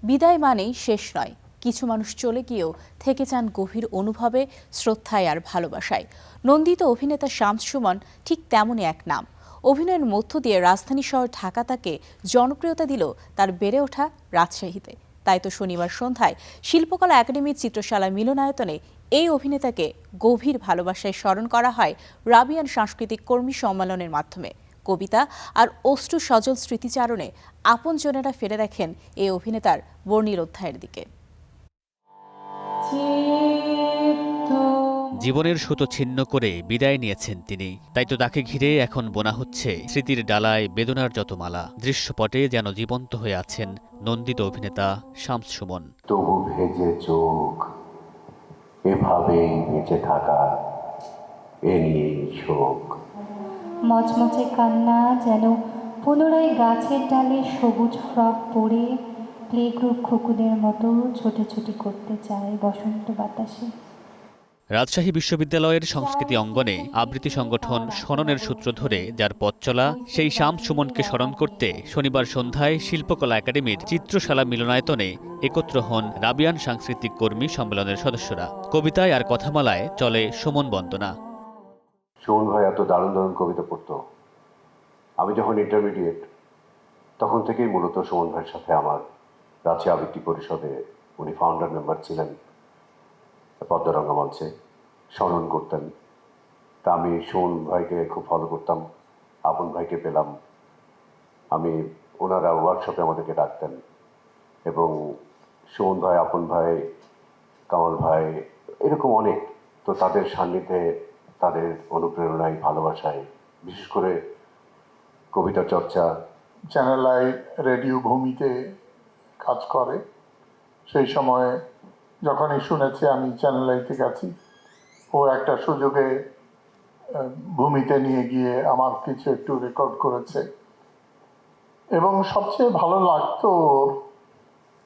বিদায় মানেই শেষ নয়, কিছু মানুষ চলে গিয়েও থেকে যান গভীর অনুভবে, শ্রদ্ধায় আর ভালোবাসায়। নন্দিত অভিনেতা শামস সুমন ঠিক তেমনই এক নাম। অভিনয়ের মধ্য দিয়ে রাজধানী শহর ঢাকা তাকে জনপ্রিয়তা দিল তার বেড়ে ওঠা রাজশাহীতে। তাই তো শনিবার সন্ধ্যায় শিল্পকলা একাডেমির চিত্রশালা মিলনায়তনে এই অভিনেতাকে গভীর ভালোবাসায় স্মরণ করা হয় রাবিয়ান সাংস্কৃতিক কর্মী সম্মেলনের মাধ্যমে। কবিতা আর অশ্রু সজল স্মৃতিচারণে আপনজনেরা ফিরে দেখেন এই অভিনেতার বর্ণিল অধ্যায়ের দিকে। জীবনের সুতো ছিন্ন করে বিদায় নিয়েছেন তিনি। তাই তো তাকে ঘিরে এখন বোনা হচ্ছে স্মৃতির ডালায় বেদনার যত মালা। দৃশ্যপটে যেন জীবন্ত হয়ে আছেন নন্দিত অভিনেতা শামস সুমন। তবু ভেজে চোখ, এভাবেই বেঁচে থাকা, এ নিয়েই শোক। মচমচে কান্না যেন পুনরায় গাছের ডালে সবুজ ফ্রক পরে প্লে গ্রুপ খোকুনের মতো ছোটাছুটি করতে চায় বসন্ত বাতাসে। রাজশাহী বিশ্ববিদ্যালয়ের সংস্কৃতি অঙ্গনে আবৃত্তি সংগঠন শননের সূত্র ধরে যার পথ চলা, সেই শামস সুমনকে স্মরণ করতে শনিবার সন্ধ্যায় শিল্পকলা একাডেমির চিত্রশালা মিলনায়তনে একত্র হন রাবিয়ান সাংস্কৃতিক কর্মী সম্মেলনের সদস্যরা। কবিতায় আর কথামালায় চলে সুমন বন্দনা। সুমন ভাই এত দারুণ দারুণ কবিতা পড়তো। আমি যখন ইন্টারমিডিয়েট, তখন থেকেই মূলত সুমন ভাইয়ের সাথে আমার রাজশাহী আবৃত্তি পরিষদে, উনি ফাউন্ডার মেম্বার ছিলেন, পদ্মরঙ্গা মঞ্চে স্মরণ করতেন। তা আমি সুমন ভাইকে খুব ফলো করতাম, আপন ভাইকে পেলাম। আমি ওনারা ওয়ার্কশপে আমাদেরকে ডাকতেন এবং সুমন ভাই, আপন ভাই, কামাল ভাই, এরকম অনেক। তো তাদের সান্নিধ্যে, তাদের অনুপ্রেরণায়, ভালোবাসায়, বিশেষ করে কবিতা চর্চা। চ্যানেল আই রেডিও ভূমিতে কাজ করে। সেই সময় যখনই শুনেছে আমি চ্যানেল আইতে গেছি, ও একটা সুযোগে ভূমিতে নিয়ে গিয়ে আমার কিছু একটু রেকর্ড করেছে। এবং সবচেয়ে ভালো লাগতো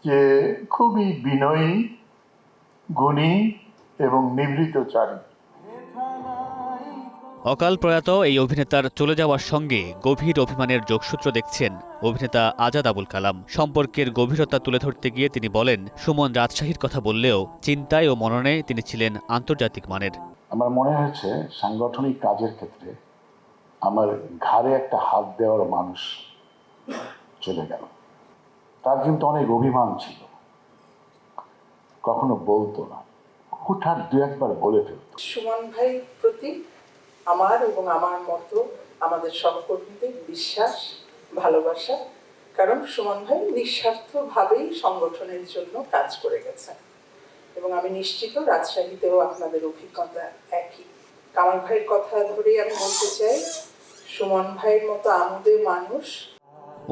যে খুবই বিনয়ী, গুণী এবং নিভৃতচারী। অকাল প্রয়াত এই অভিনেতার চলে যাওয়ার সঙ্গে গভীর অভিমানের যোগসূত্র দেখছেন অভিনেতা আজাদ আবুল কালাম। সম্পর্কের গভীরতা তুলে ধরতে গিয়ে তিনি বলেন, সুমন রাজশাহীর কথা বললেও চিন্তায় ও মননে তিনি ছিলেন আন্তর্জাতিক মানের। আমার মনে হয়েছে সাংগঠনিক কাজের ক্ষেত্রে আমার ঘাড়ে একটা হাত দেওয়ার মানুষ চলে গেল। তার কিন্তু অনেক অভিমান ছিল, কখনো বলতো না, হুটহাট দু একবার বলে ফেলত। সুমন ভাই প্রতি আমার এবং আমার মতো আমাদের সহকর্মীদের বিশ্বাস, ভালোবাসা। কারণ সুমন ভাই নিঃস্বার্থভাবেই সংগঠনের জন্য কাজ করে গেছেন এবং আমি নিশ্চিত রাজশাহীতেও আপনাদের অভিজ্ঞতা একই। কামাল ভাইয়ের কথা ধরেই আমি বলতে চাই, সুমন ভাইয়ের মতো আমোদে মানুষ।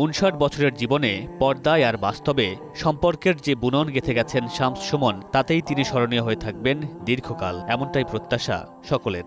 59 বছরের জীবনে পর্দায় আর বাস্তবে সম্পর্কের যে বুনন গেঁথে গেছেন শামস সুমন, তাতেই তিনি স্মরণীয় হয়ে থাকবেন দীর্ঘকাল, এমনটাই প্রত্যাশা সকলের।